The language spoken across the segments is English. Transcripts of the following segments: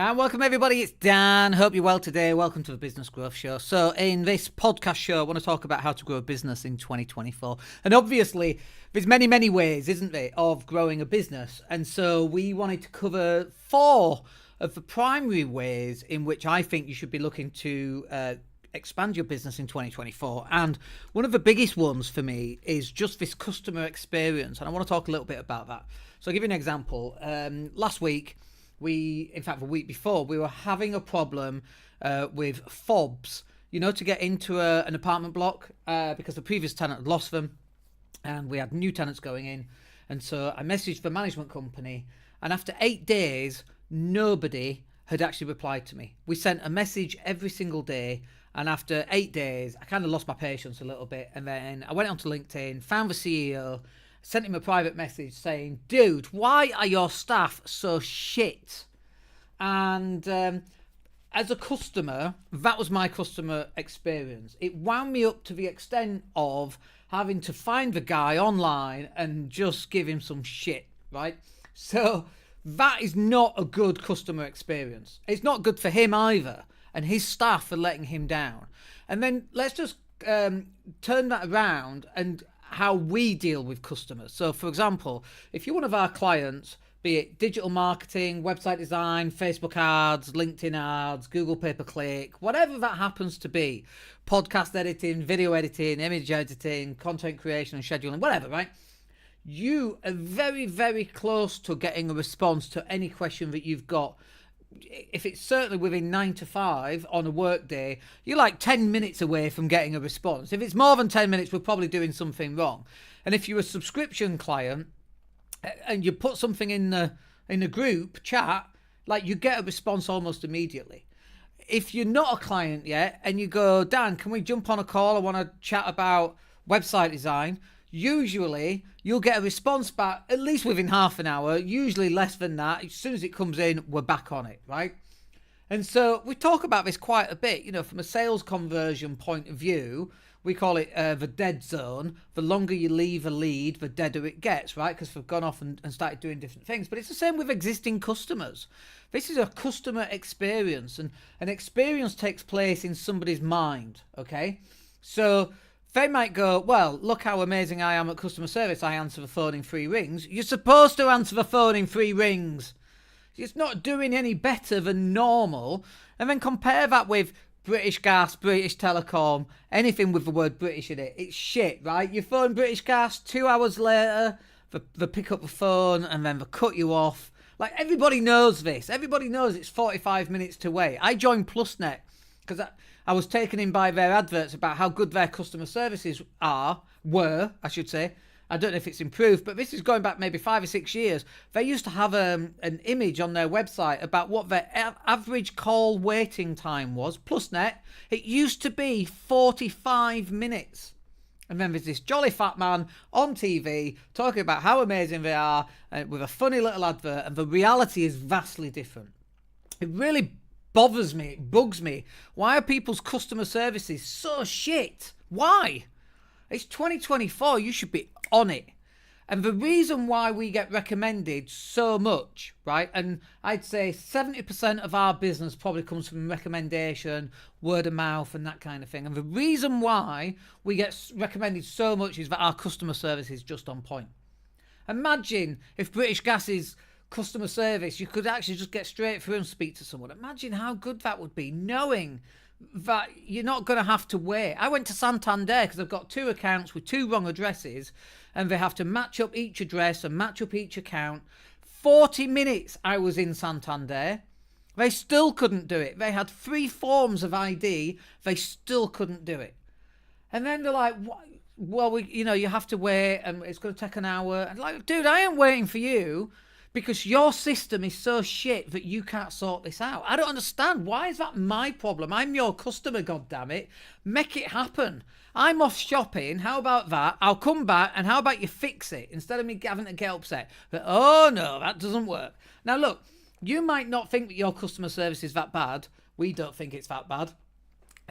And welcome everybody, it's Dan. Hope you're well today. Welcome to the Business Growth Show. So in this podcast show, I want to talk about how to grow a business in 2024. And obviously, there's many ways, isn't there, of growing a business. And so we wanted to cover 4 of the primary ways in which I think you should be looking to expand your business in 2024. And one of the biggest ones for me is just this customer experience. And I want to talk a little bit about that. So I'll give you an example. Last week, in fact, the week before, we were having a problem with fobs, to get into an apartment block because the previous tenant had lost them and we had new tenants going in. And so I messaged the management company, and after 8 days, nobody had actually replied to me. We sent a message every single day, and after 8 days, I kind of lost my patience a little bit. And then I went onto LinkedIn, found the CEO, sent him a private message saying, dude, why are your staff so shit? And as a customer, that was my customer experience. It wound me up to the extent of having to find the guy online and just give him some shit, right? So that is not a good customer experience. It's not good for him either, and his staff for letting him down. And then let's just turn that around and how we deal with customers. So for example, if you're one of our clients, be it digital marketing, website design, Facebook ads, LinkedIn ads, Google pay-per-click, whatever that happens to be, podcast editing, video editing, image editing, content creation and scheduling, whatever, right? You are very close to getting a response to any question that you've got. If it's certainly within 9 to 5 on a work day, you're like 10 minutes away from getting a response. If it's more than 10 minutes, we're probably doing something wrong. And if you're a subscription client and you put something in the group chat, like, you get a response almost immediately. If you're not a client yet and you go, Dan, can we jump on a call? I want to chat about website design. Usually you'll get a response back at least within half an hour, usually less than that. As soon as it comes in, we're back on it, right? And so we talk about this quite a bit, from a sales conversion point of view. We call it the dead zone. The longer you leave a lead, the deader it gets, right? Because we've gone off and started doing different things. But it's the same with existing customers. This is a customer experience, and an experience takes place in somebody's mind, okay? So they might go, well, look how amazing I am at customer service. I answer the phone in 3 rings. You're supposed to answer the phone in 3 rings. It's not doing any better than normal. And then compare that with British Gas, British Telecom, anything with the word British in it. It's shit, right? You phone British Gas, 2 hours later, they pick up the phone and then they cut you off. Like, everybody knows this. Everybody knows it's 45 minutes to wait. I joined PlusNet because I was taken in by their adverts about how good their customer services were, I should say. I don't know if it's improved, but this is going back maybe 5 or 6 years. They used to have an image on their website about what their average call waiting time was. PlusNet, it used to be 45 minutes. And then there's this jolly fat man on TV talking about how amazing they are with a funny little advert, and the reality is vastly different. It really bothers me, it bugs me. Why are people's customer services so shit? Why? It's 2024, you should be on it. And the reason why we get recommended so much, right? And I'd say 70% of our business probably comes from recommendation, word of mouth and that kind of thing. And the reason why we get recommended so much is that our customer service is just on point. Imagine if British Gas's customer service, you could actually just get straight through and speak to someone. Imagine how good that would be, knowing that you're not going to have to wait. I went to Santander because I've got 2 accounts with 2 wrong addresses, and they have to match up each address and match up each account. 40 minutes I was in Santander. They still couldn't do it. They had 3 forms of ID. They still couldn't do it. And then they're like, well, you have to wait and it's going to take an hour. And like, dude, I ain't waiting for you because your system is so shit that you can't sort this out. I don't understand. Why is that my problem? I'm your customer, goddammit. Make it happen. I'm off shopping. How about that? I'll come back, and how about you fix it instead of me having to get upset? But, oh, no, that doesn't work. Now, look, you might not think that your customer service is that bad. We don't think it's that bad.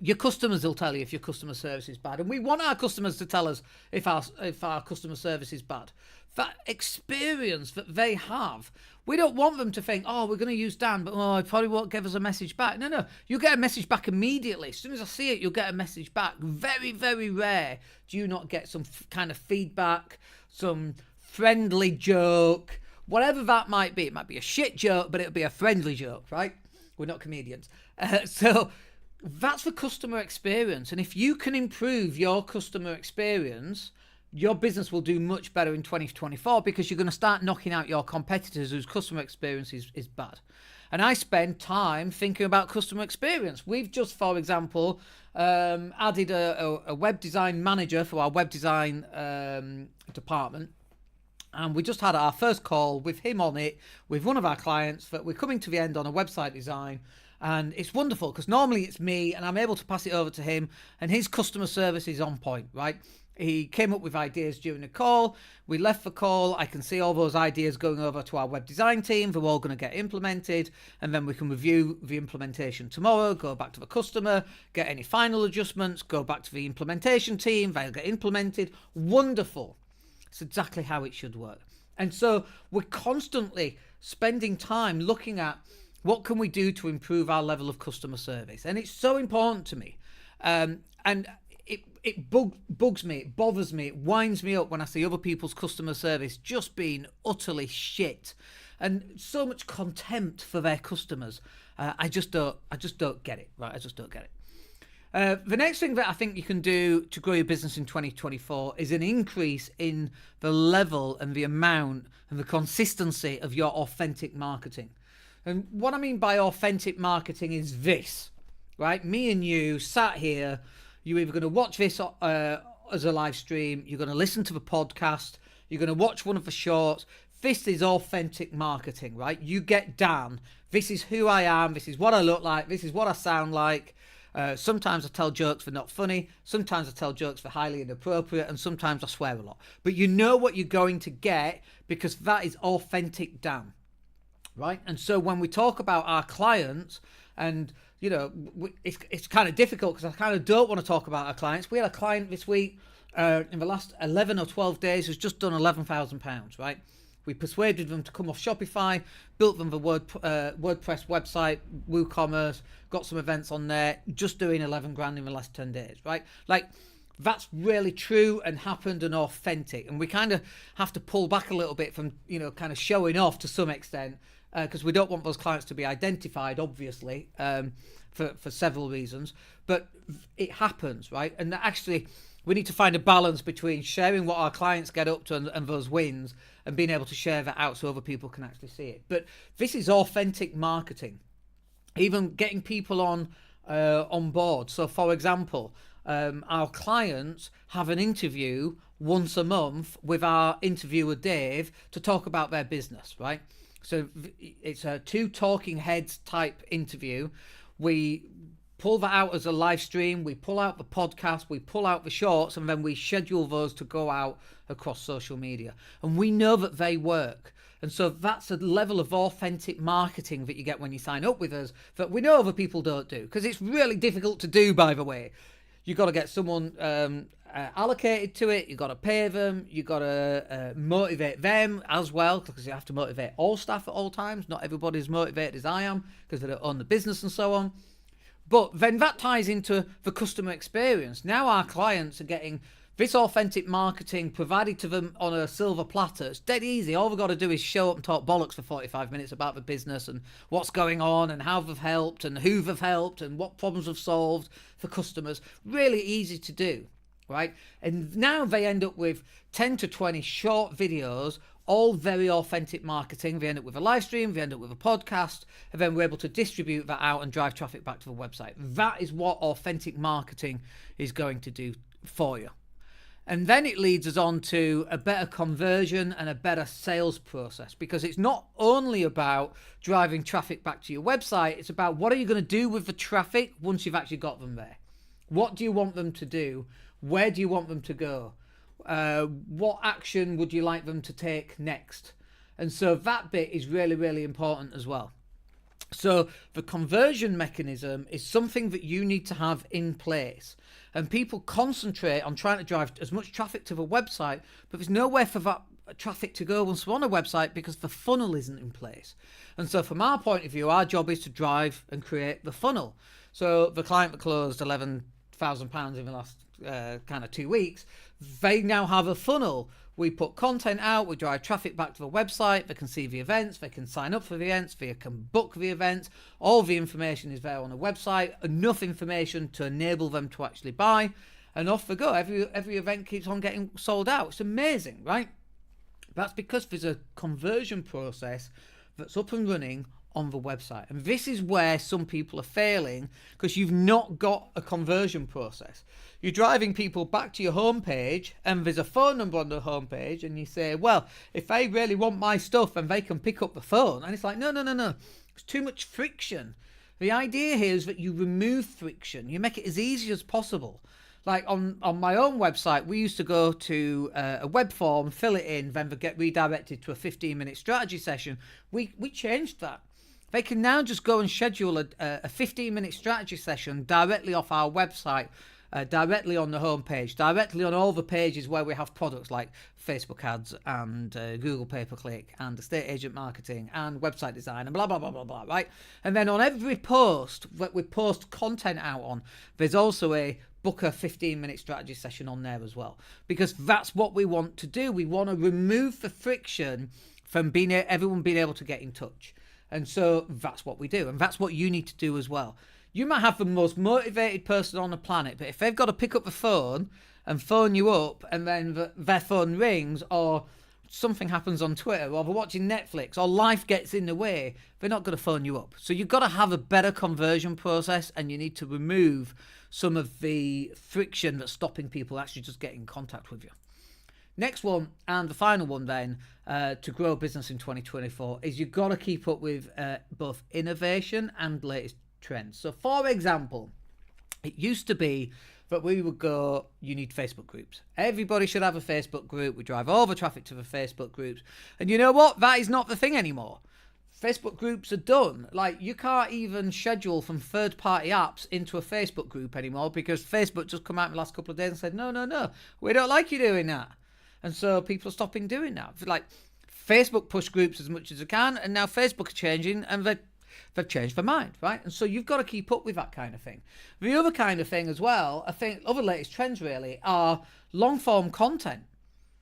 Your customers will tell you if your customer service is bad, and we want our customers to tell us if our customer service is bad. That experience that they have, we don't want them to think, oh, we're going to use Dan, but he probably won't give us a message back. No, you get a message back immediately. As soon as I see it, you'll get a message back. Very, very rare do you not get some kind of feedback, some friendly joke, whatever that might be. It might be a shit joke, but it'll be a friendly joke, right? We're not comedians. So that's the customer experience. And if you can improve your customer experience, your business will do much better in 2024 because you're going to start knocking out your competitors whose customer experience is bad. And I spend time thinking about customer experience. We've just, for example, added a web design manager for our web design department. And we just had our first call with him on it, with one of our clients, that we're coming to the end on a website design. And it's wonderful because normally it's me and I'm able to pass it over to him, and his customer service is on point, right? He came up with ideas during the call. We left the call. I can see all those ideas going over to our web design team. They're all going to get implemented, and then we can review the implementation tomorrow, go back to the customer, get any final adjustments, go back to the implementation team. They'll get implemented. Wonderful. It's exactly how it should work. And so we're constantly spending time looking at what can we do to improve our level of customer service. And it's so important to me. And it bugs me, it bothers me, it winds me up when I see other people's customer service just being utterly shit and so much contempt for their customers. I just don't get it, right? I just don't get it. The next thing that I think you can do to grow your business in 2024 is an increase in the level and the amount and the consistency of your authentic marketing. And what I mean by authentic marketing is this, right? Me and you sat here, you're either going to watch this as a live stream, you're going to listen to the podcast, you're going to watch one of the shorts. This is authentic marketing, right? You get Dan. This is who I am. This is what I look like. This is what I sound like. Sometimes I tell jokes that are not funny. Sometimes I tell jokes that are highly inappropriate. And sometimes I swear a lot. But you know what you're going to get because that is authentic Dan, right? And so when we talk about our clients, and you know, it's kind of difficult because I kind of don't want to talk about our clients. We had a client this week in the last 11 or 12 days who's just done £11,000, right? We persuaded them to come off Shopify, built them the WordPress website, WooCommerce, got some events on there, just doing 11 grand in the last 10 days, right? Like, that's really true and happened and authentic. And we kind of have to pull back a little bit from, you know, kind of showing off to some extent, because we don't want those clients to be identified, obviously, for several reasons. But it happens, right? And actually, we need to find a balance between sharing what our clients get up to and those wins, and being able to share that out so other people can actually see it. But this is authentic marketing. Even getting people on board. So, for example, our clients have an interview once a month with our interviewer Dave to talk about their business, right? So it's a 2 talking heads type interview. We pull that out as a live stream, we pull out the podcast, we pull out the shorts, and then we schedule those to go out across social media. And we know that they work. And so that's a level of authentic marketing that you get when you sign up with us that we know other people don't do, because it's really difficult to do, by the way. You've got to get someone allocated to it, you've got to pay them, you've got to motivate them as well, because you have to motivate all staff at all times. Not everybody's motivated as I am because they don't own the business and so on. But then that ties into the customer experience. Now our clients are getting this authentic marketing provided to them on a silver platter. It's dead easy. All we've got to do is show up and talk bollocks for 45 minutes about the business and what's going on and how they've helped and who they've helped and what problems they've solved for customers. Really easy to do, right? And now they end up with 10 to 20 short videos, all very authentic marketing. They end up with a live stream, they end up with a podcast, and then we're able to distribute that out and drive traffic back to the website. That is what authentic marketing is going to do for you. And then it leads us on to a better conversion and a better sales process, because it's not only about driving traffic back to your website, it's about what are you going to do with the traffic once you've actually got them there. What do you want them to do? Where do you want them to go? What action would you like them to take next? And so that bit is really, really important as well. So the conversion mechanism is something that you need to have in place. And people concentrate on trying to drive as much traffic to the website, but there's nowhere for that traffic to go once we're on a website because the funnel isn't in place. And so from our point of view, our job is to drive and create the funnel. So the client that closed £11,000 in the last kind of 2 weeks, they now have a funnel. We put content out, we drive traffic back to the website, they can see the events, they can sign up for the events, they can book the events, all the information is there on the website, enough information to enable them to actually buy, and off they go. Every event keeps on getting sold out. It's amazing, right? That's because there's a conversion process that's up and running on the website. And this is where some people are failing, because you've not got a conversion process. You're driving people back to your homepage and there's a phone number on the homepage and you say, well, if they really want my stuff, then they can pick up the phone. And it's like, no. It's too much friction. The idea here is that you remove friction. You make it as easy as possible. Like on my own website, we used to go to a web form, fill it in, then they get redirected to a 15-minute strategy session. We changed that. They can now just go and schedule a 15-minute strategy session directly off our website, directly on the homepage, directly on all the pages where we have products like Facebook ads and Google pay-per-click and estate agent marketing and website design and blah, blah, blah, blah, blah, right? And then on every post that we post content out on, there's also a book a 15-minute strategy session on there as well, because that's what we want to do. We want to remove the friction from everyone being able to get in touch. And so that's what we do. And that's what you need to do as well. You might have the most motivated person on the planet, but if they've got to pick up the phone and phone you up and then their phone rings or something happens on Twitter or they're watching Netflix or life gets in the way, they're not going to phone you up. So you've got to have a better conversion process and you need to remove some of the friction that's stopping people actually just getting in contact with you. Next one, and the final one then, to grow a business in 2024 is you've got to keep up with both innovation and latest trends. So for example, it used to be that we would go, you need Facebook groups. Everybody should have a Facebook group. We drive all the traffic to the Facebook groups. And you know what? That is not the thing anymore. Facebook groups are done. Like, you can't even schedule from third-party apps into a Facebook group anymore because Facebook just come out in the last couple of days and said, no, we don't like you doing that. And so people are stopping doing that. Like, Facebook push groups as much as they can, and now Facebook are changing, and they've changed their mind, right? And so you've got to keep up with that kind of thing. The other kind of thing as well, I think other latest trends really are long-form content.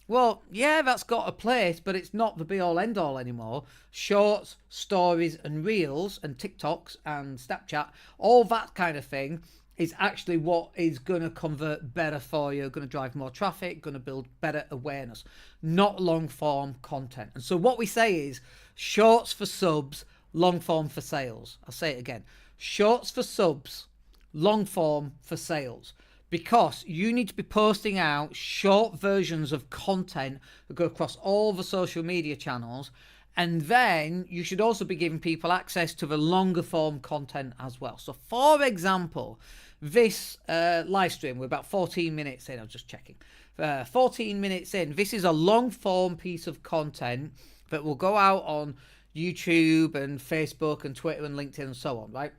Well, yeah, that's got a place, but it's not the be-all, end-all anymore. Shorts, stories, and reels, and TikToks, and Snapchat, all that kind of thing is actually what is going to convert better for you, going to drive more traffic, going to build better awareness, not long-form content. And so what we say is shorts for subs, long-form for sales. I'll say it again. Shorts for subs, long-form for sales. Because you need to be posting out short versions of content that go across all the social media channels. And then you should also be giving people access to the longer form content as well. So for example, this live stream, we're about 14 minutes in, I was just checking. 14 minutes in, this is a long form piece of content that will go out on YouTube and Facebook and Twitter and LinkedIn and so on, right?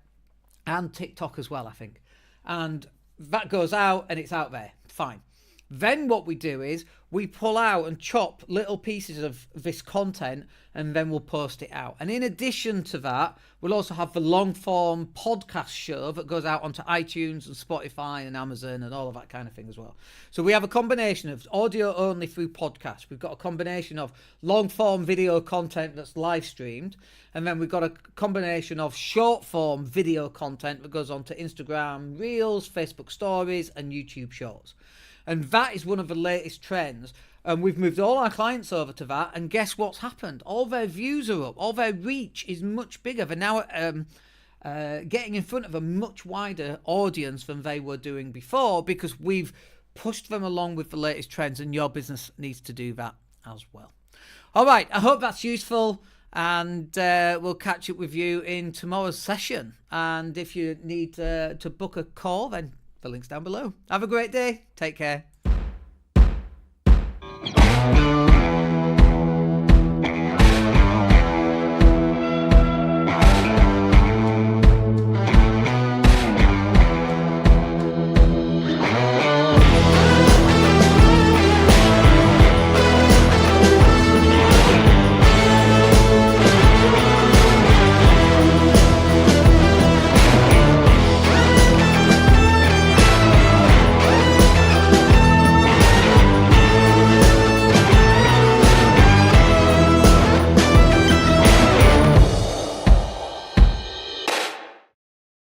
And TikTok as well, I think. And that goes out and it's out there. Fine. Then what we do is we pull out and chop little pieces of this content and then we'll post it out. And in addition to that, we'll also have the long form podcast show that goes out onto iTunes and Spotify and Amazon and all of that kind of thing as well. So we have a combination of audio only through podcasts. We've got a combination of long form video content that's live streamed. And then we've got a combination of short form video content that goes onto Instagram Reels, Facebook Stories and YouTube Shorts. And that is one of the latest trends. And we've moved all our clients over to that. And guess what's happened? All their views are up. All their reach is much bigger. They're now getting in front of a much wider audience than they were doing before because we've pushed them along with the latest trends. And your business needs to do that as well. All right. I hope that's useful. And we'll catch up with you in tomorrow's session. And if you need to book a call, then the link's down below. Have a great day. Take care.